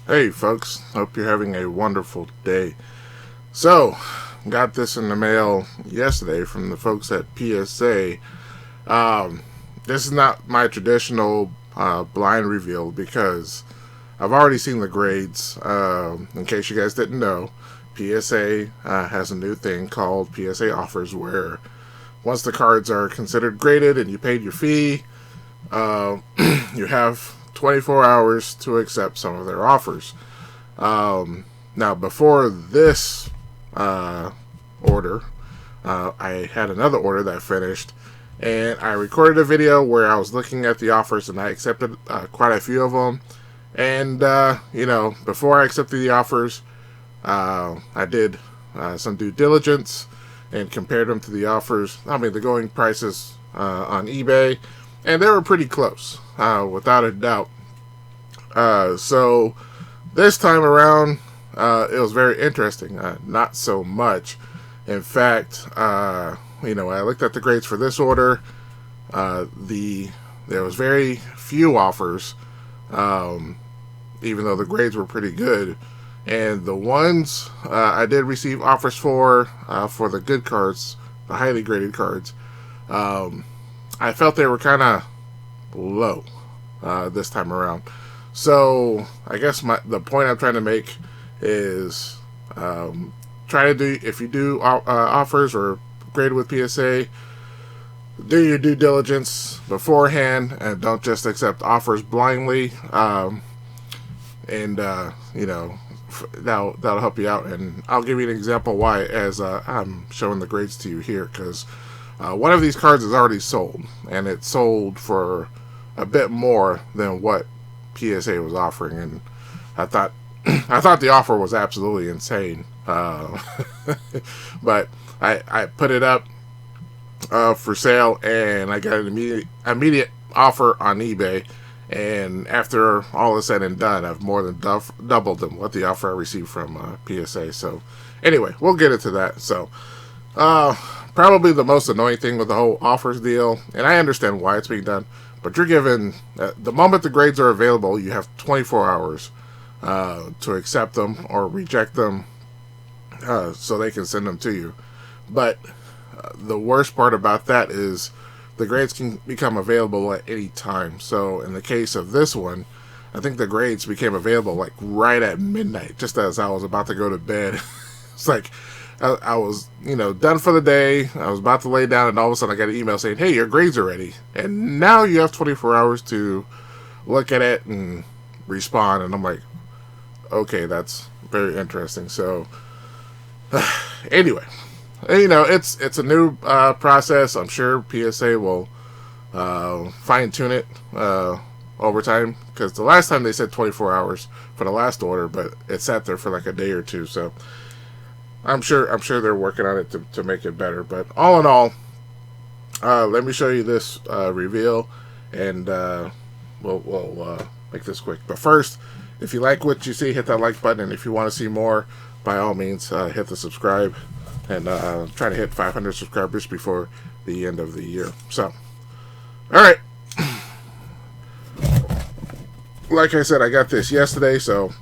Hey folks, hope you're having a wonderful day. So, got this in the mail yesterday from the folks at PSA. Um, this is not my traditional blind reveal because I've already seen the grades. In case you guys didn't know, PSA has a new thing called PSA offers where once the cards are considered graded and you paid your fee, uh, you have 24 hours to accept some of their offers. Now, before this order, I had another order that finished, and I recorded a video where I was looking at the offers and I accepted quite a few of them. And, before I accepted the offers, I did some due diligence and compared them to the offers. I mean, the going prices on eBay, and they were pretty close, without a doubt. So this time around, it was very interesting. Not so much. In fact, when I looked at the grades for this order, there was very few offers, even though the grades were pretty good. And the ones I did receive offers for the good cards, the highly graded cards, I felt they were kind of low this time around. So I guess the point I'm trying to make is try to do, if you do offers or grade with PSA, do your due diligence beforehand and don't just accept offers blindly. And that'll help you out. And I'll give you an example why as I'm showing the grades to you here, because one of these cards is already sold, and it's sold for a bit more than what PSA was offering, and I thought the offer was absolutely insane. But I put it up for sale, and I got an immediate offer on eBay. And after all is said and done, I've more than doubled them what the offer I received from PSA. So anyway, we'll get into that. So probably the most annoying thing with the whole offers deal, and I understand why it's being done, but you're given, the moment the grades are available, you have 24 hours to accept them or reject them, so they can send them to you. But the worst part about that is the grades can become available at any time. So in the case of this one, I think the grades became available like right at midnight, just as I was about to go to bed. It's like I was, done for the day. I was about to lay down, and all of a sudden I got an email saying, "Hey, your grades are ready." And now you have 24 hours to look at it and respond. And I'm like, okay, that's very interesting. So anyway, it's a new process. I'm sure PSA will fine tune it over time, because the last time they said 24 hours for the last order, but it sat there for like a day or two. So I'm sure they're working on it to make it better. But all in all, let me show you this reveal, and we'll make this quick. But first, if you like what you see, hit that like button, and if you want to see more, by all means, hit the subscribe, and try to hit 500 subscribers before the end of the year. So, all right. Like I said, I got this yesterday, so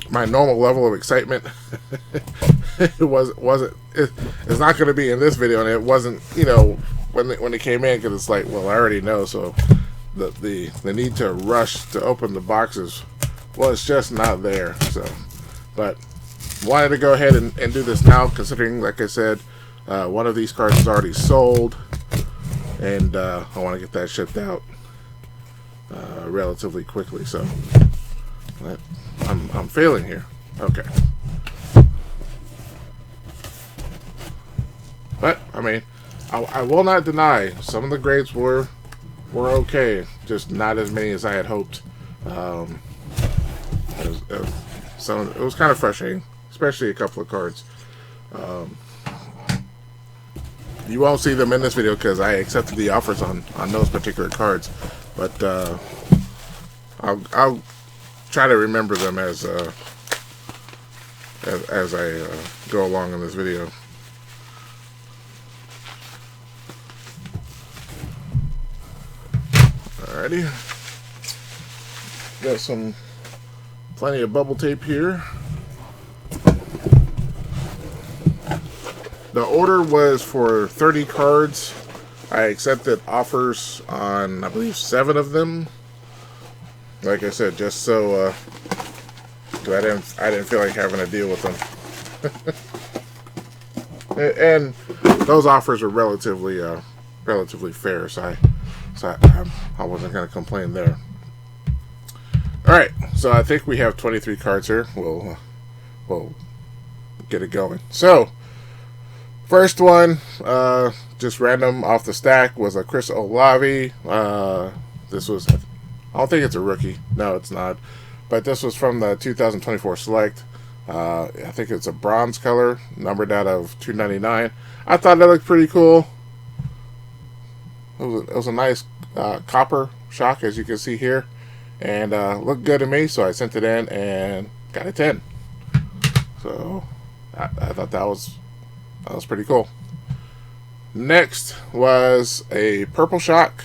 my normal level of excitement it's not going to be in this video, and it wasn't when it came in, because it's like, well, I already know. So the need to rush to open the boxes was just not there. So, but wanted to go ahead and do this now, considering, like I said, one of these cards is already sold, and I want to get that shipped out relatively quickly. So I'm failing here. Okay. But I mean, I will not deny some of the grades were okay, just not as many as I had hoped. It was kind of frustrating, especially a couple of cards. You won't see them in this video because I accepted the offers on those particular cards, but I'll try to remember them as I go along in this video. Alrighty, got some plenty of bubble tape here. The order was for 30 cards. I accepted offers on, I believe, 7 of them. Like I said, just so, 'cause I didn't feel like having to deal with them. And those offers were relatively fair, so I wasn't going to complain there. All right, so I think we have 23 cards here. We'll get it going. So, first one, just random off the stack, was a Chris Olave. This was, I don't think it's a rookie. No, it's not. But this was from the 2024 Select. I think it's a bronze color, numbered out of 299. I thought that looked pretty cool. It was a nice copper shock, as you can see here, and looked good to me. So I sent it in and got a 10. So I thought that was pretty cool. Next was a purple shock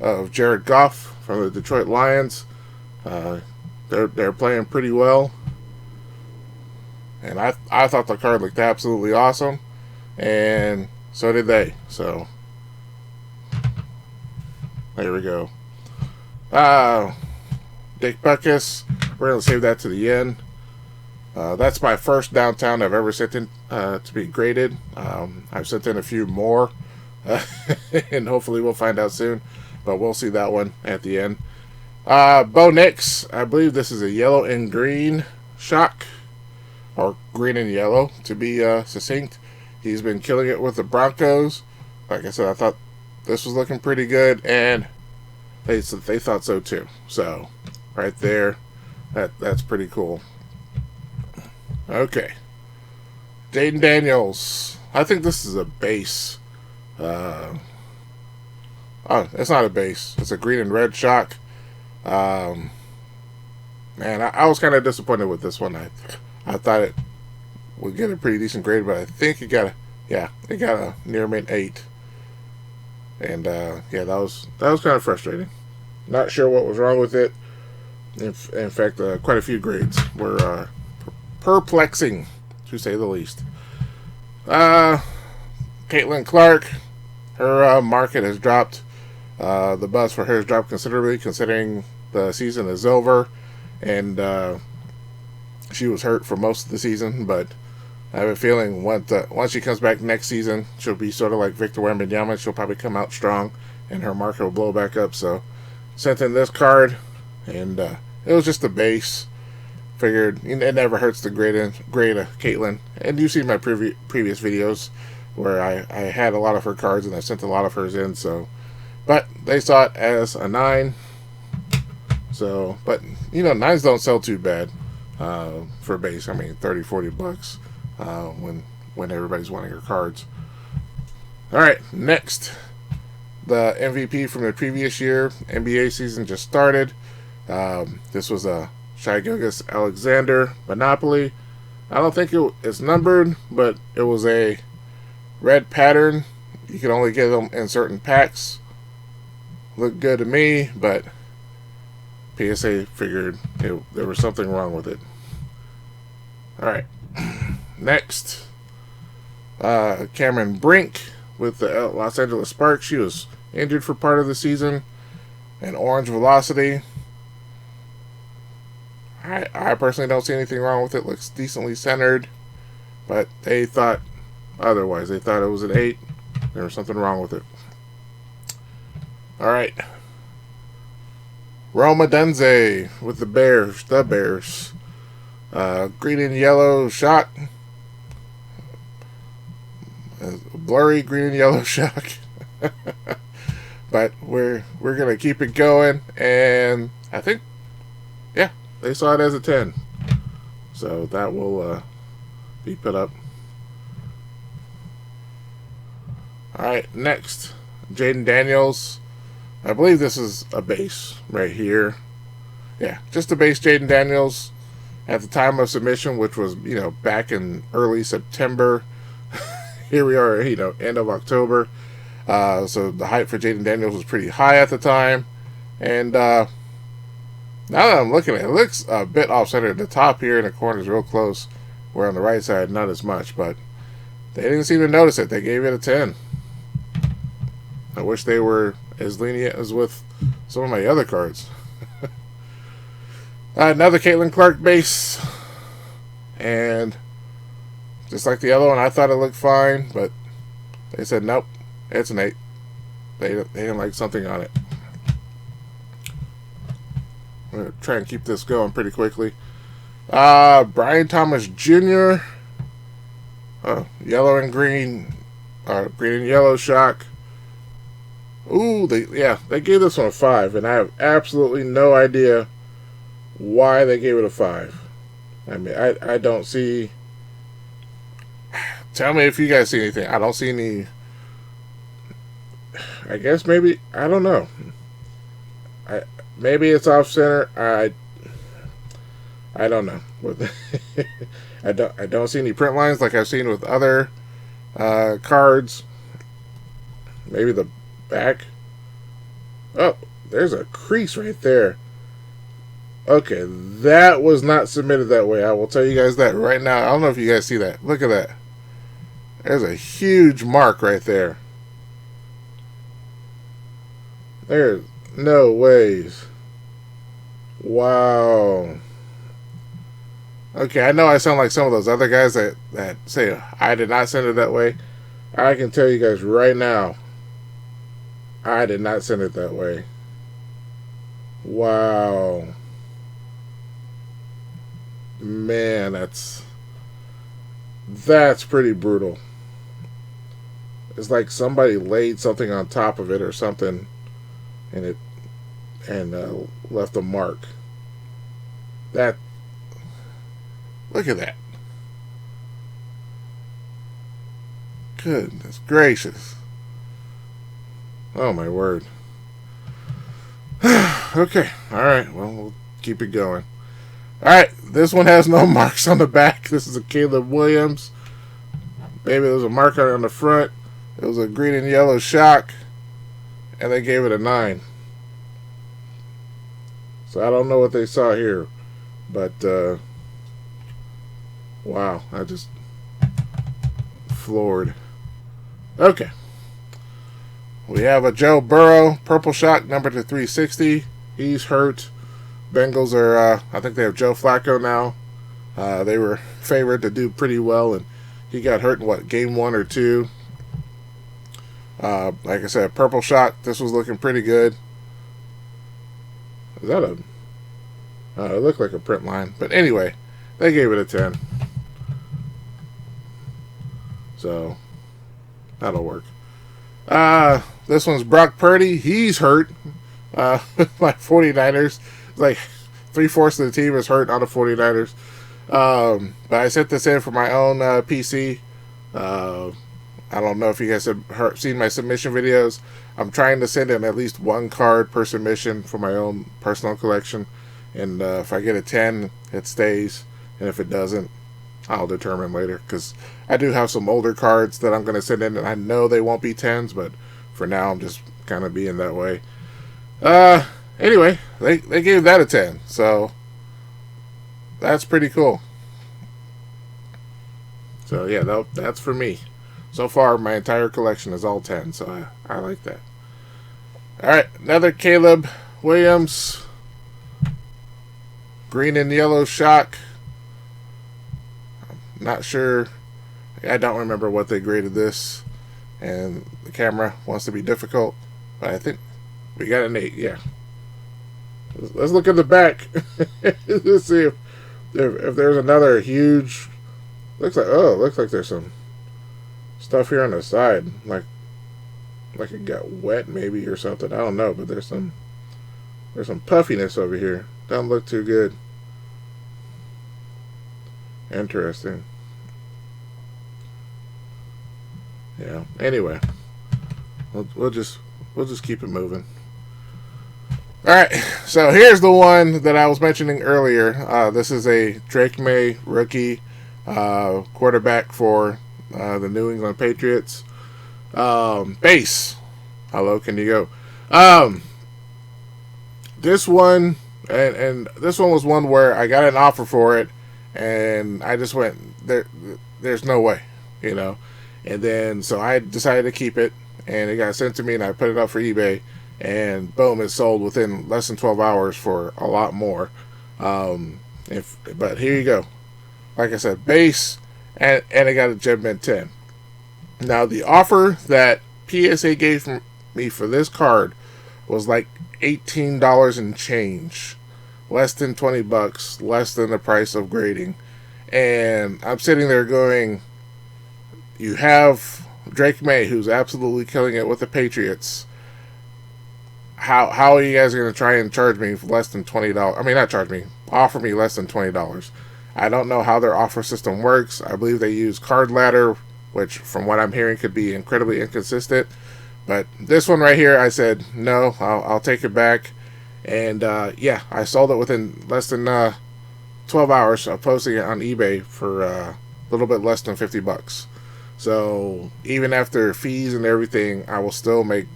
of Jared Goff from the Detroit Lions. They're playing pretty well, and I thought the card looked absolutely awesome, and so did they. So there we go. Dick Butkus. We're gonna save that to the end. That's my first downtown I've ever sent in to be graded. I've sent in a few more, and hopefully we'll find out soon. But we'll see that one at the end. Bo Nix, I believe this is a yellow and green shock, or green and yellow to be succinct. He's been killing it with the Broncos. Like I said, I thought this was looking pretty good, and they thought so too. So right there, that's pretty cool. Okay, Jaden Daniels. I think this is a base. Oh, it's not a base. It's a green and red shock. Man, I was kind of disappointed with this one. I thought it would get a pretty decent grade, but I think it got a near mint 8. And yeah, that was kind of frustrating. Not sure what was wrong with it. In fact, quite a few grades were perplexing, to say the least. Caitlin Clark, her market has dropped. The buzz for her has dropped considerably, considering the season is over, and she was hurt for most of the season. But I have a feeling once she comes back next season, she'll be sort of like Victor Wembanyama. She'll probably come out strong, and her market will blow back up. So, sent in this card, and it was just a base. Figured it never hurts to grade Caitlin. And you've seen my previous videos where I had a lot of her cards and I sent a lot of hers in. So, but they saw it as a 9. So, but 9s don't sell too bad for base. I mean, $30-$40 when everybody's wanting her cards. All right, next, the MVP from the previous year. NBA season just started. This was a Shai Gilgeous-Alexander Monopoly. I don't think it's numbered, but it was a red pattern. You can only get them in certain packs. Looked good to me, but PSA figured there was something wrong with it. Alright. Next. Cameron Brink with the Los Angeles Sparks. She was injured for part of the season. And Orange Velocity. I personally don't see anything wrong with it. Looks decently centered. But they thought otherwise. They thought it was an 8. There was something wrong with it. Alright. Roma Denze with the Bears. Green and yellow shock. Blurry green and yellow shock. But we're gonna keep it going, and I think, yeah, they saw it as a 10. So that will be put up. Alright, next. Jaden Daniels. I believe this is a base right here. Yeah, just a base Jaden Daniels at the time of submission, which was, back in early September. Here we are, end of October. So the hype for Jaden Daniels was pretty high at the time. And Now that I'm looking at it, it looks a bit off center. The top here in the corner is real close, where on the right side, not as much, but they didn't seem to notice it. They gave it a 10. I wish they were as lenient as with some of my other cards. Another Caitlin Clark base. And just like the other one, I thought it looked fine, but they said, nope, it's an 8. They didn't like something on it. I'm going to try and keep this going pretty quickly. Brian Thomas Jr. Yellow and green. Green and yellow shock. Ooh, they gave this one a 5, and I have absolutely no idea why they gave it a 5. I mean, I don't see... Tell me if you guys see anything. I don't see any... I guess maybe... I don't know. Maybe it's off center. I don't know. I don't see any print lines like I've seen with other cards. Maybe the back. Oh, there's a crease right there. Okay, that was not submitted that way. I will tell you guys that right now. I don't know if you guys see that. Look at that. There's a huge mark right there. There's no ways. Wow. Okay, I know I sound like some of those other guys that say I did not send it that way. I can tell you guys right now, I did not send it that way. Wow. Man, that's pretty brutal. It's like somebody laid something on top of it or something, and left a mark. Look at that. Goodness gracious. Oh my word. Okay, alright, well, we'll keep it going. Alright, this one has no marks on the back. This is a Caleb Williams. Maybe there was a mark on the front. It was a green and yellow shock. And they gave it a 9. So I don't know what they saw here. But, wow, I just floored. Okay. We have a Joe Burrow, purple shock, number to 360. He's hurt. Bengals are, I think they have Joe Flacco now. They were favored to do pretty well, and he got hurt in, game 1 or 2. Like I said, purple shock. This was looking pretty good. Is that it looked like a print line. But anyway, they gave it a 10. So, that'll work. This one's Brock Purdy. He's hurt. My 49ers. Like 3/4 of the team is hurt on the 49ers. But I sent this in for my own PC. I don't know if you guys have seen my submission videos. I'm trying to send in at least 1 card per submission for my own personal collection. And if I get a 10, it stays. And if it doesn't, I'll determine later. Because I do have some older cards that I'm going to send in. And I know they won't be 10s. But for now, I'm just kind of being that way. Anyway, they gave that a 10. So that's pretty cool. So yeah, that's for me. So far, my entire collection is all 10, so I like that. Alright, another Caleb Williams. Green and yellow shock. I'm not sure. I don't remember what they graded this. And the camera wants to be difficult. But I think we got an 8, yeah. Let's look at the back. Let's see if there's another huge... looks like there's some stuff here on the side, like it got wet maybe or something. I don't know, but there's some puffiness over here. Doesn't look too good. Interesting. Yeah. Anyway, we'll just keep it moving. All right. So here's the one that I was mentioning earlier. This is a Drake May rookie quarterback for the New England Patriots. Base. Hello, can you go? This one, And this one was one where I got an offer for it, and I just went there. There's no way, you know. And then so I decided to keep it, and it got sent to me, and I put it up for eBay, and boom, it sold within less than 12 hours for a lot more. But here you go. Like I said, base, and I got a Gem Mint 10. Now the offer that PSA gave me for this card was like $18 and change, less than $20, less than the price of grading. And I'm sitting there going, you have Drake May, who's absolutely killing it with the Patriots. How are you guys going to try and charge me less than $20? I mean, not charge me, offer me less than $20. I don't know how their offer system works. I believe they use Card Ladder, which from what I'm hearing could be incredibly inconsistent. But this one right here, I said, no, I'll take it back. And yeah, I sold it within less than 12 hours of posting it on eBay for a little bit less than $50. So even after fees and everything, I will still make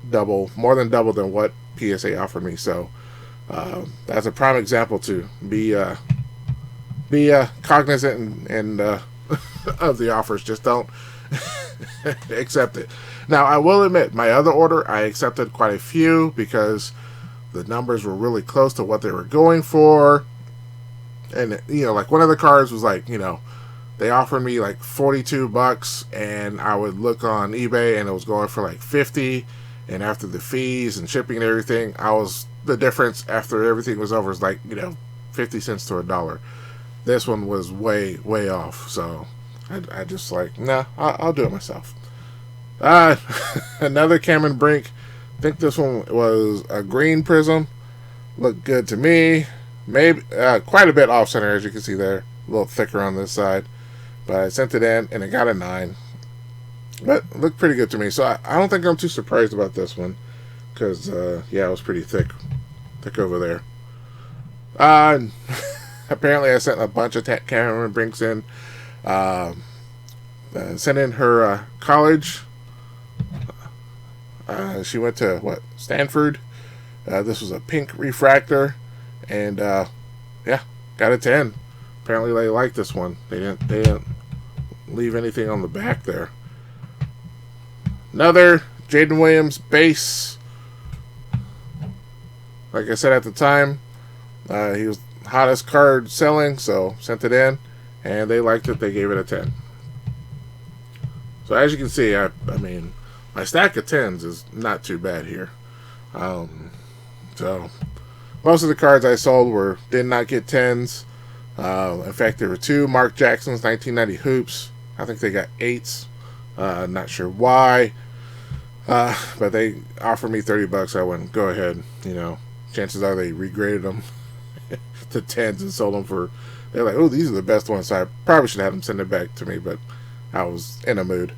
more than double than what PSA offered me. So that's a prime example to be cognizant and of the offers. Just don't accept it. Now, I will admit, my other order, I accepted quite a few because the numbers were really close to what they were going for. And, you know, like one of the cards was like, you know, they offered me like $42, and I would look on eBay and it was going for like $50. And after the fees and shipping and everything, the difference after everything was over was like, you know, 50 cents to $1. This one was way, way off. So I just like, nah, I'll do it myself. Another Cameron Brink. I think this one was a green prism. Looked good to me. Maybe quite a bit off center, as you can see there. A little thicker on this side. But I sent it in, and it got a 9. But it looked pretty good to me. So I don't think I'm too surprised about this one. Because, yeah, it was pretty thick over there. Apparently I sent a bunch of Cameron Brinks in. Sent in her college. She went to, Stanford. This was a pink refractor. And, yeah, got a 10. Apparently they liked this one. They didn't leave anything on the back there. Another Jaden Williams base. Like I said at the time, he was the hottest card selling, so sent it in, and they liked it. They gave it a 10. So as you can see, I mean, my stack of 10s is not too bad here. So most of the cards I sold did not get 10s. In fact, there were 2 Mark Jackson's 1990 hoops. I think they got 8s. Not sure why. But they offered me $30. I went, go ahead. You know, chances are they regraded them to 10s and sold them for. They're like, oh, these are the best ones. So I probably should have them send it back to me, but I was in a mood.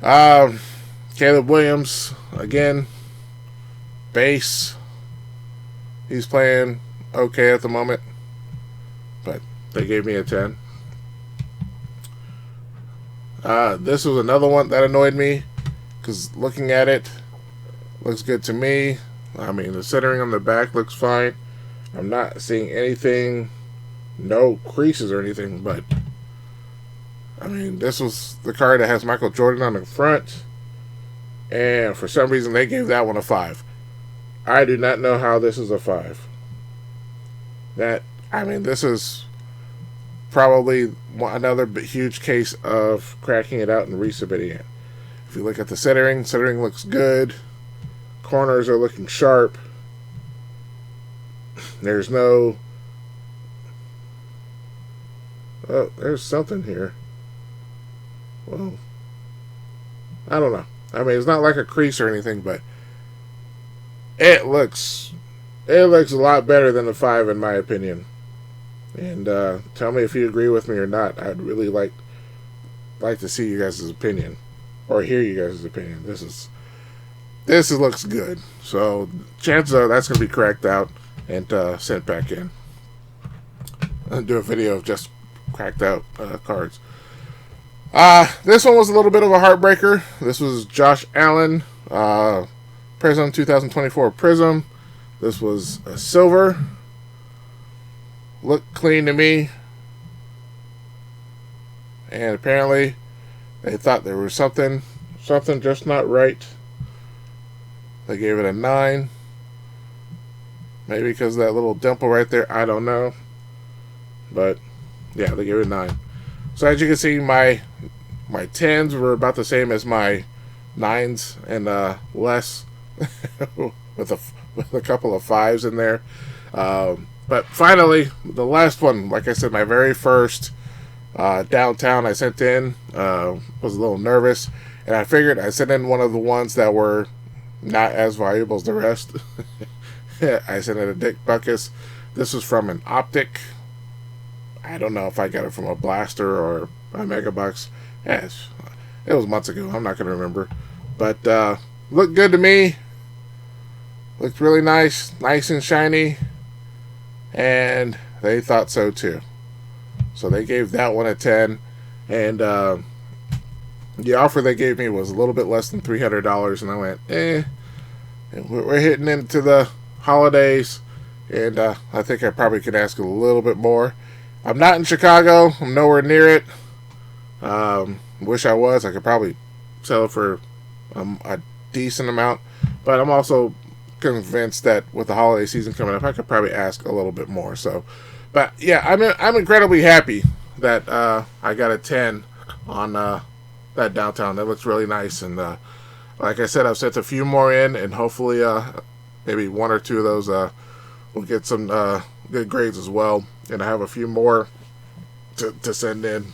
Caleb Williams again, base. He's playing okay at the moment, but they gave me a 10. This was another one that annoyed me because looking at it, looks good to me. I mean, the centering on the back looks fine. I'm not seeing anything, no creases or anything, but I mean, this was the card that has Michael Jordan on the front, and for some reason they gave that one a 5. I do not know how this is a 5. This is probably another huge case of cracking it out and resubmitting it. If you look at the centering looks good. Corners are looking sharp. There's no... Oh, there's something here. Well, I don't know. I mean, it's not like a crease or anything, but it looks a lot better than the 5 in my opinion. And tell me if you agree with me or not. I'd really like to see you guys' opinion, or hear you guys' opinion. This looks good. So chances are that's gonna be cracked out and sent back in. I'll do a video of just cracked out cards. This one was a little bit of a heartbreaker. This was Josh Allen, Prism 2024 Prism. This was a silver. looked clean to me. And apparently they thought there was something just not right. They gave it a 9. Maybe because of that little dimple right there. I don't know. But yeah, they gave it a 9. So as you can see, my 10s were about the same as my 9s, and less with a couple of 5s in there. But finally, the last one, like I said, my very first downtown I sent in, was a little nervous, and I figured I sent in one of the ones that were not as valuable as the rest. I sent in a Dick Butkus. This was from an Optic. I don't know if I got it from a Blaster or a Megabucks. Yes, it was months ago. I'm not going to remember. But looked good to me. Looked really nice and shiny. And they thought so too. So they gave that one a 10. And the offer they gave me was a little bit less than $300. And I went, And we're hitting into the holidays. And I think I probably could ask a little bit more. I'm not in Chicago. I'm nowhere near it. Wish I was. I could probably sell it for a decent amount. But I'm also convinced that with the holiday season coming up, I could probably ask a little bit more. So, but yeah, I'm incredibly happy that I got a 10 on that downtown. That looks really nice. And like I said, I've sent a few more in, and hopefully maybe 1 or 2 of those will get some good grades as well. And I have a few more to send in.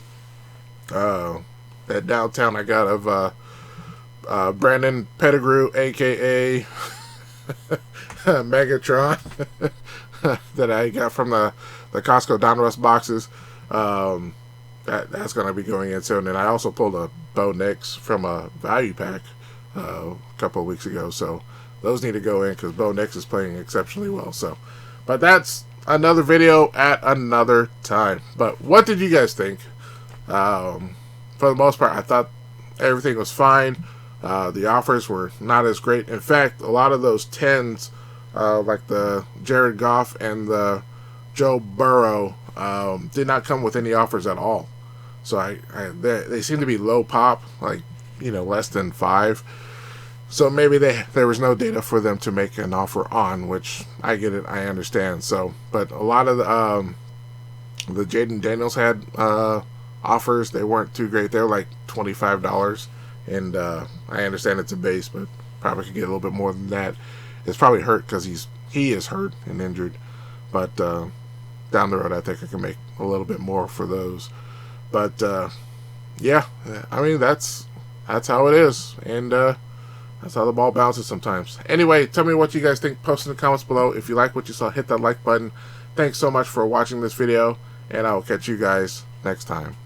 That downtown I got of Brandon Pettigrew, aka Megatron, that I got from the Costco Donruss boxes. That's going to be going in soon. And I also pulled a Bo Nix from a value pack a couple of weeks ago. So those need to go in because Bo Nix is playing exceptionally well. So, but that's another video at another time. But what did you guys think? For the most part, I thought everything was fine. The offers were not as great. In fact, a lot of those 10s, like the Jared Goff and the Joe Burrow, did not come with any offers at all. So they seem to be low pop, like, less than 5. So maybe there was no data for them to make an offer on, which I get it, I understand. So, but a lot of the Jaden Daniels had offers. They weren't too great. They were like $25, and I understand it's a base, but probably could get a little bit more than that. It's probably hurt because he is hurt and injured, but down the road I think I can make a little bit more for those. But yeah, I mean that's how it is, and that's how the ball bounces sometimes. Anyway, tell me what you guys think. Post in the comments below. If you like what you saw, hit that like button. Thanks so much for watching this video, and I will catch you guys next time.